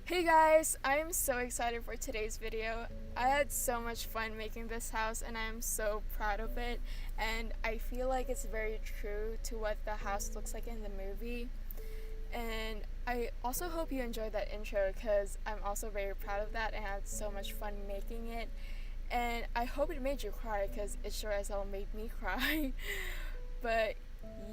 Hey guys, I'm so excited for today's video. I had so much fun making this house and I'm so proud of it, and I feel like it's very true to what the house looks like in the movie. And I also hope you enjoyed that intro because I'm also very proud of that and I had so much fun making it. And I hope it made you cry because it sure as hell made me cry. But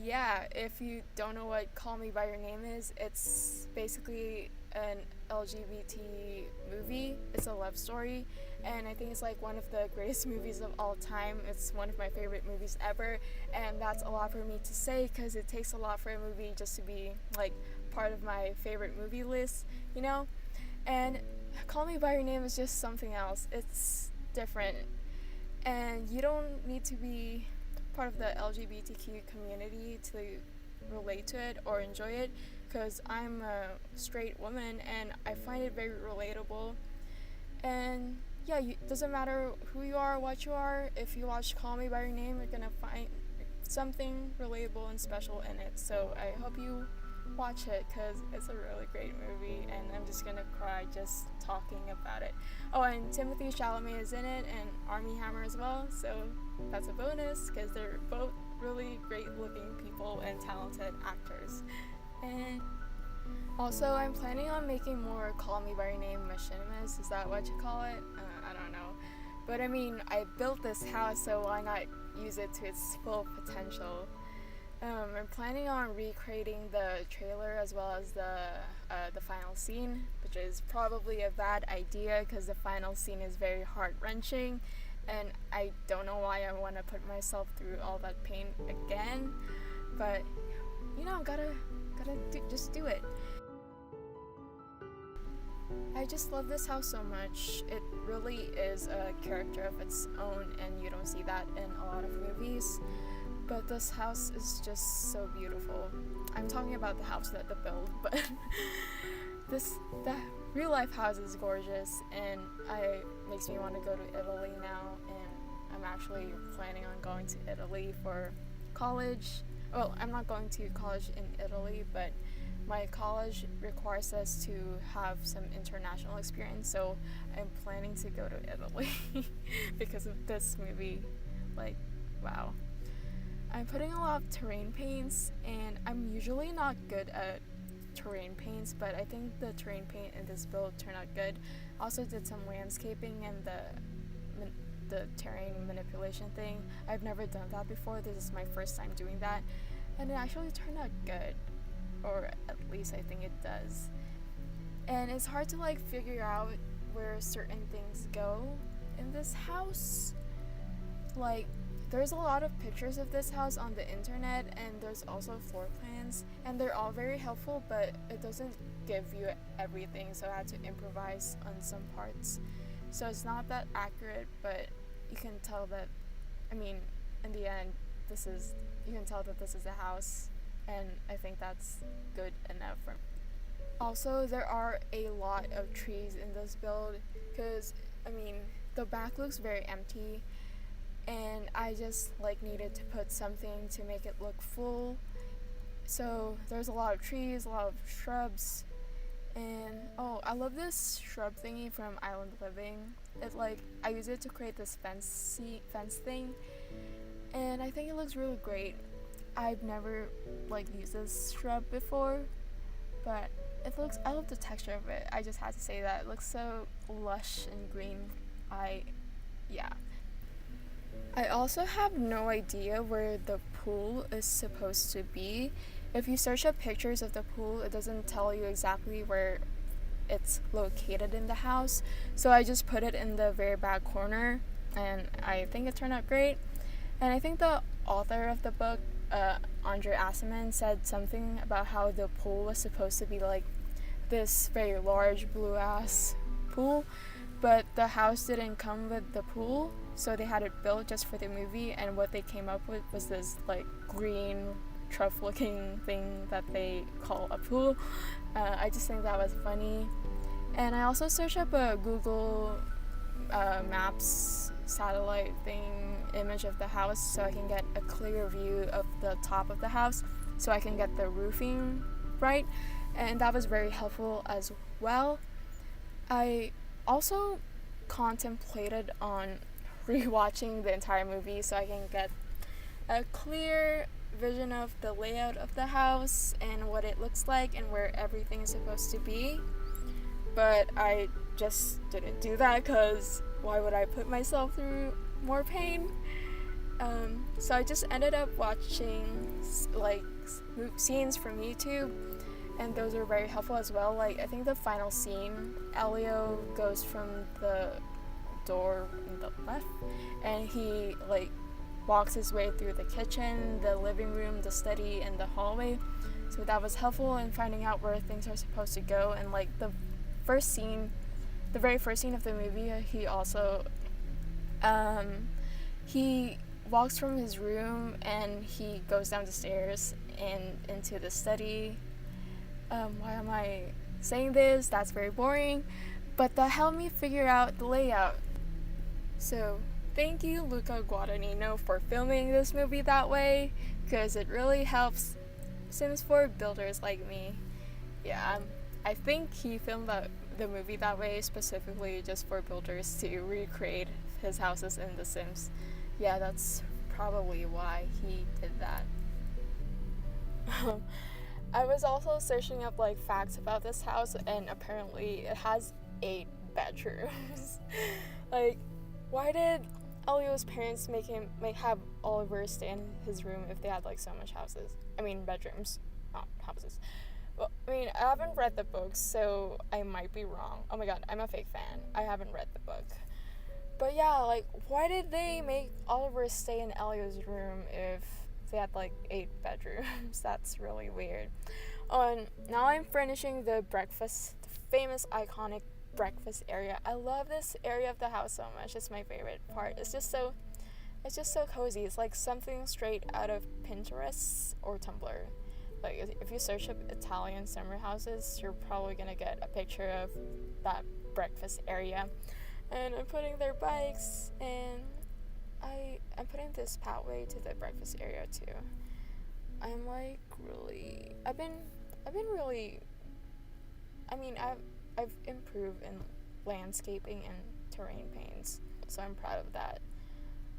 yeah, if you don't know what Call Me By Your Name is, it's basically an LGBT movie. It's a love story, and I think it's like one of the greatest movies of all time. It's one of my favorite movies ever, and that's a lot for me to say because it takes a lot for a movie just to be like part of my favorite movie list, you know? And Call Me By Your Name is just something else. It's different, and you don't need to be part of the LGBTQ community to relate to it or enjoy it, because I'm a straight woman and I find it very relatable. And yeah, it doesn't matter who you are, what you are, if you watch Call Me By Your Name, you're gonna find something relatable and special in it. So I hope you watch it because it's a really great movie and I'm just gonna cry just talking about it. Oh, and Timothy Chalamet is in it and Armie Hammer as well, so that's a bonus because they're both really great looking people and talented actors. And also, I'm planning on making more Call Me By Your Name Machinimas. Is that what you call it? I don't know. But I mean, I built this house, so why not use it to its full potential? I'm planning on recreating the trailer as well as the final scene, which is probably a bad idea because the final scene is very heart-wrenching, and I don't know why I want to put myself through all that pain again. But you know, just do it. I just love this house so much. It really is a character of its own, and you don't see that in a lot of movies. But this house is just so beautiful. I'm talking about the house that the build, but the real life house is gorgeous, and it makes me want to go to Italy now. And I'm actually planning on going to Italy for college. Well, I'm not going to college in Italy, but my college requires us to have some international experience, so I'm planning to go to Italy because of this movie. Like, wow. I'm putting a lot of terrain paints, and I'm usually not good at terrain paints, but I think the terrain paint in this build turned out good. Also did some landscaping and the terrain manipulation thing. I've never done that before. This is my first time doing that, and it actually turned out good, or at least I think it does. And it's hard to like figure out where certain things go in this house. Like, there's a lot of pictures of this house on the internet, and there's also floor plans, and they're all very helpful, but it doesn't give you everything, so I had to improvise on some parts. So it's not that accurate, but you can tell that, I mean, in the end, you can tell that this is a house, and I think that's good enough for me. Also, there are a lot of trees in this build, because, I mean, the back looks very empty, and I just like needed to put something to make it look full. So there's a lot of trees, a lot of shrubs, and oh, I love this shrub thingy from Island Living. I use it to create this fence thing, and I think it looks really great. I've never used this shrub before, but I love the texture of it. I just had to say that. It looks so lush and green. Yeah. I also have no idea where the pool is supposed to be. If you search up pictures of the pool, it doesn't tell you exactly where it's located in the house. So I just put it in the very back corner, and I think it turned out great. And I think the author of the book, Andre Asselman, said something about how the pool was supposed to be like this very large blue ass pool, but the house didn't come with the pool, so they had it built just for the movie, and what they came up with was this green trough looking thing that they call a pool. I just think that was funny. And I also searched up a Google Maps satellite thing image of the house so I can get a clear view of the top of the house, so I can get the roofing right, and that was very helpful as well. I also contemplated on rewatching the entire movie so I can get a clear vision of the layout of the house and what it looks like and where everything is supposed to be, but I just didn't do that because why would I put myself through more pain? So I just ended up watching scenes from YouTube, and those are very helpful as well. I think the final scene, Elio goes from the door on the left, and he walks his way through the kitchen, the living room, the study, and the hallway. So that was helpful in finding out where things are supposed to go. And the very first scene of the movie, he also he walks from his room and he goes down the stairs and into the study. Why am I saying this? That's very boring, but that helped me figure out the layout. So thank you, Luca Guadagnino, for filming this movie that way, because it really helps Sims 4 builders like me. Yeah, I think he filmed the movie that way specifically just for builders to recreate his houses in The Sims. Yeah, that's probably why he did that. I was also searching up facts about this house, and apparently it has 8 bedrooms. Why did Elio's parents have Oliver stay in his room if they had so much bedrooms, not houses? Well, I haven't read the book, so I might be wrong. Oh my god, I'm a fake fan. I haven't read the book. But yeah, why did they make Oliver stay in Elio's room if they had 8 bedrooms? That's really weird. Oh, and now I'm furnishing the famous iconic breakfast area. I love this area of the house so much. It's my favorite part. It's just so cozy. It's like something straight out of Pinterest or Tumblr. If you search up Italian summer houses, you're probably gonna get a picture of that breakfast area. And I'm putting their bikes, and I'm putting this pathway to the breakfast area too. I'm I've improved in landscaping and terrain paints, so I'm proud of that.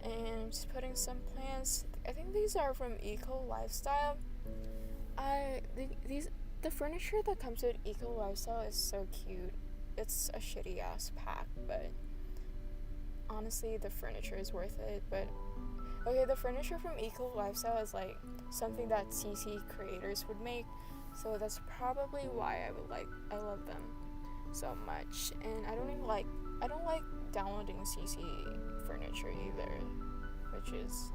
And I'm just putting some plants. I think these are from Eco Lifestyle. The furniture that comes with Eco Lifestyle is so cute. It's a shitty ass pack, but honestly the furniture is worth it. But okay, the furniture from Eco Lifestyle is something that CC creators would make, so that's probably why I love them so much. And I don't like downloading CC furniture either, which is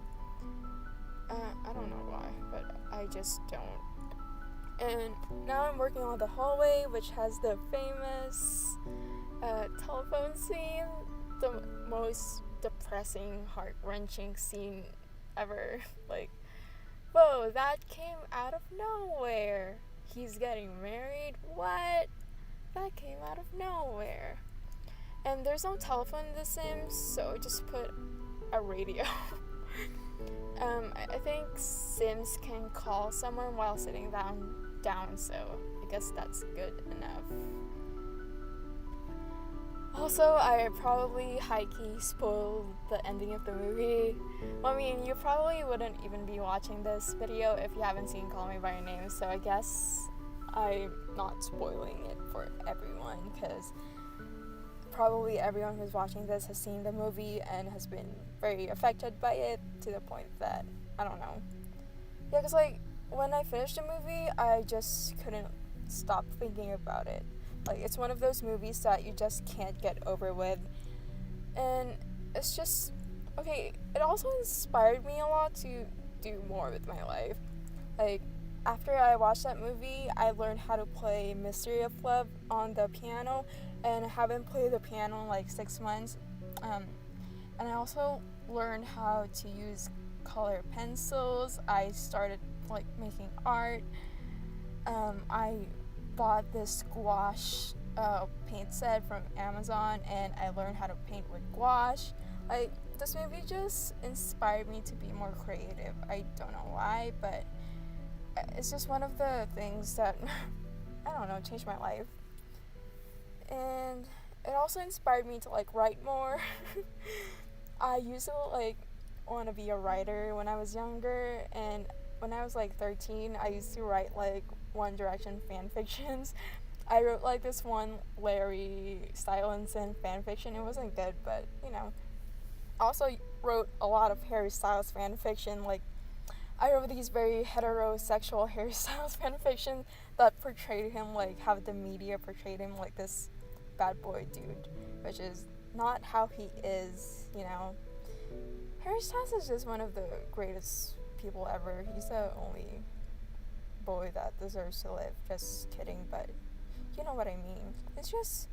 I don't know why, but I just don't. And now I'm working on the hallway, which has the famous telephone scene, the most depressing, heart-wrenching scene ever. Whoa, that came out of nowhere. He's getting married? What? That came out of nowhere. And there's no telephone in The Sims, so just put a radio. I think Sims can call someone while sitting down, so I guess that's good enough. Also, I probably high-key spoiled the ending of the movie. Well, I mean, you probably wouldn't even be watching this video if you haven't seen Call Me By Your Name, so I guess I'm not spoiling it for everyone, because probably everyone who's watching this has seen the movie and has been very affected by it to the point that, I don't know. Yeah, because, like, when I finished the movie, I just couldn't stop thinking about it. Like, it's one of those movies that you just can't get over with. And it's just, okay, it also inspired me a lot to do more with my life. Like, after I watched that movie, I learned how to play Mystery of Love on the piano, and I haven't played the piano in like 6 months. And I also learned how to use color pencils. I started like making art. I bought this gouache paint set from Amazon, and I learned how to paint with gouache. Like, this movie just inspired me to be more creative. I don't know why, but it's just one of the things that I don't know, changed my life. And it also inspired me to like write more. I used to like want to be a writer when I was younger, and when I was like 13, I used to write like One Direction fan fictions. I wrote like this one Larry Stylinson fan fiction. It wasn't good, but you know. I also wrote a lot of Harry Styles fan fiction. Like, I wrote these very heterosexual Harry Styles fan fiction that portrayed him like how the media portrayed him, like this bad boy dude, which is not how he is, you know. Harry Styles is just one of the greatest people ever. He's the only boy that deserves to live. Just kidding, but you know what I mean. It's just,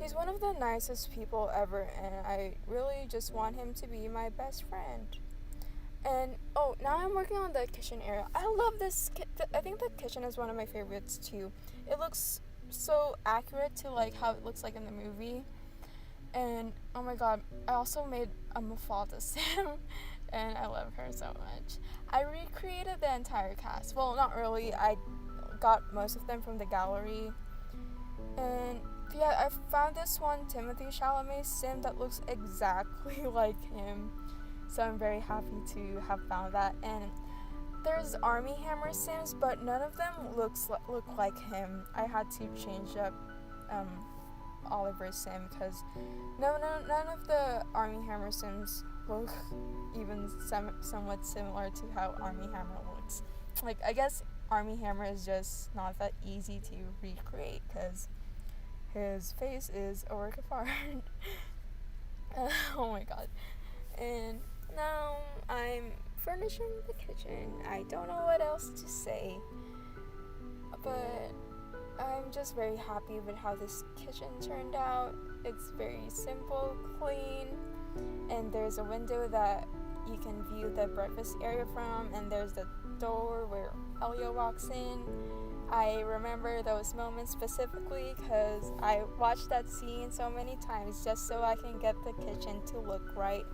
he's one of the nicest people ever, and I really just want him to be my best friend. And oh, now I'm working on the kitchen area. I love this. I think the kitchen is one of my favorites too. It looks so accurate to like how it looks like in the movie. And oh my god, I also made a Mafalda sim, and I love her so much. I recreated the entire cast. Well, not really. I got most of them from the gallery. And yeah, I found this one Timothy Chalamet sim that looks exactly like him. So I'm very happy to have found that. And there's Army Hammer sims, but none of them look like him. I had to change up Oliver's sim because none of the Army Hammer sims look even somewhat similar to how Army Hammer looks. Like, I guess Army Hammer is just not that easy to recreate because his face is a work of art. Oh my god. And now I'm furnishing the kitchen. I don't know what else to say, but I'm just very happy with how this kitchen turned out. It's very simple, clean, and there's a window that you can view the breakfast area from, and there's the door where Elio walks in. I remember those moments specifically because I watched that scene so many times just so I can get the kitchen to look right.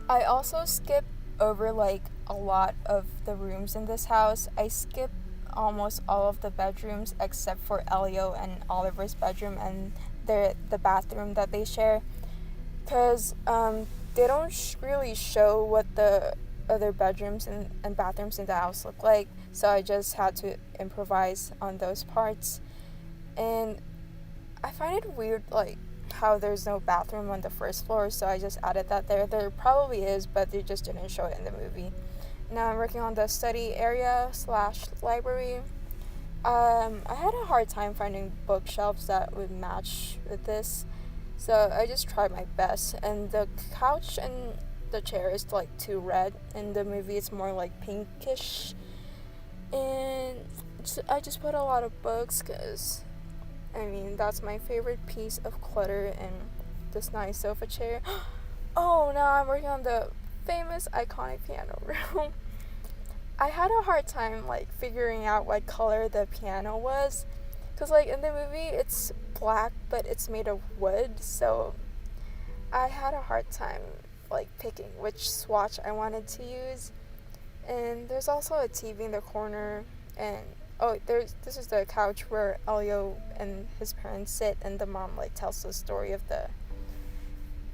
I also skip over like a lot of the rooms in this house. I skip almost all of the bedrooms except for Elio and Oliver's bedroom and the bathroom that they share, because they don't really show what the other bedrooms and bathrooms in the house look like, so I just had to improvise on those parts. And I find it weird like how there's no bathroom on the first floor, so I just added that there. There probably is, but they just didn't show it in the movie. Now I'm working on the study area / library. I had a hard time finding bookshelves that would match with this, so I just tried my best. And the couch and the chair is like too red. In the movie it's more like pinkish. And I just put a lot of books because, I mean, that's my favorite piece of clutter, and this nice sofa chair. Oh, now I'm working on the famous iconic piano room. I had a hard time like figuring out what color the piano was, because like in the movie it's black but it's made of wood, so I had a hard time like picking which swatch I wanted to use. And there's also a TV in the corner, and this is the couch where Elio and his parents sit, and the mom like tells the story of the,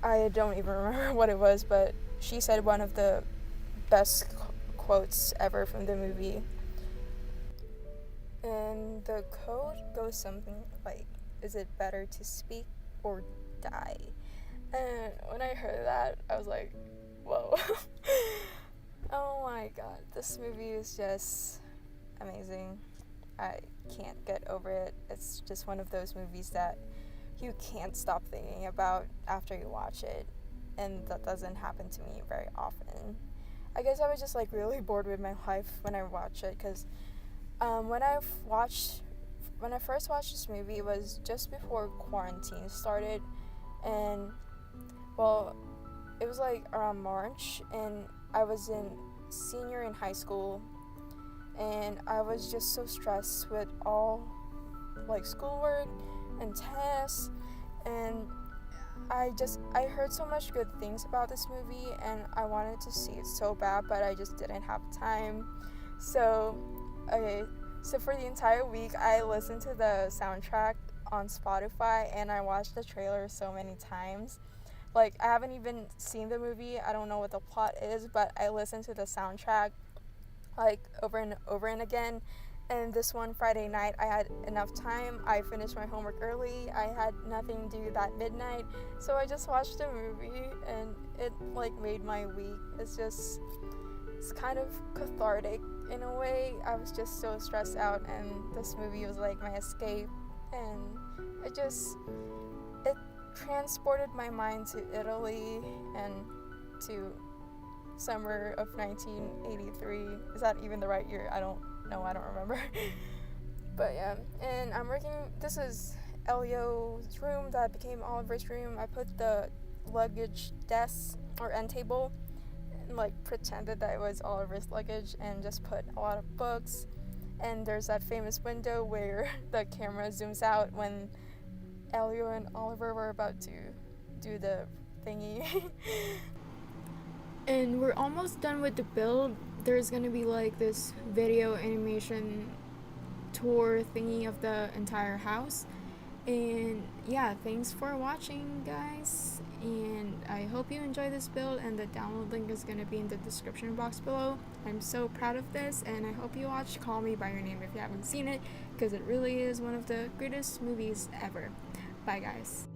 I don't even remember what it was, but she said one of the best quotes ever from the movie. And the quote goes something like, "Is it better to speak or die?" And when I heard that, I was like, whoa. Oh my god, this movie is just amazing. I can't get over it. It's just one of those movies that you can't stop thinking about after you watch it, and that doesn't happen to me very often. I guess I was just like really bored with my life when I watched it, because when I first watched this movie, it was just before quarantine started, and well, it was like around March, and I was in senior in high school, and I was just so stressed with all like schoolwork and tests, and I heard so much good things about this movie, and I wanted to see it so bad, but I just didn't have time. So for the entire week I listened to the soundtrack on Spotify, and I watched the trailer so many times. Like, I haven't even seen the movie, I don't know what the plot is, but I listened to the soundtrack like over and over and again. And this one Friday night, I had enough time. I finished my homework early. I had nothing to do that midnight, so I just watched the movie, and it like made my week. It's kind of cathartic in a way. I was just so stressed out, and this movie was like my escape, and it transported my mind to Italy and to summer of 1983. Is that even the right year? I don't know, I don't remember. But yeah, and this is Elio's room that became Oliver's room. I put the luggage desk or end table and like pretended that it was Oliver's luggage, and just put a lot of books. And there's that famous window where the camera zooms out when Elio and Oliver were about to do the thingy. And we're almost done with the build. There's gonna be like this video animation tour thingy of the entire house. And yeah, thanks for watching, guys, and I hope you enjoy this build, and the download link is gonna be in the description box below. I'm so proud of this, and I hope you watch Call Me by Your Name if you haven't seen it, because it really is one of the greatest movies ever. Bye, guys.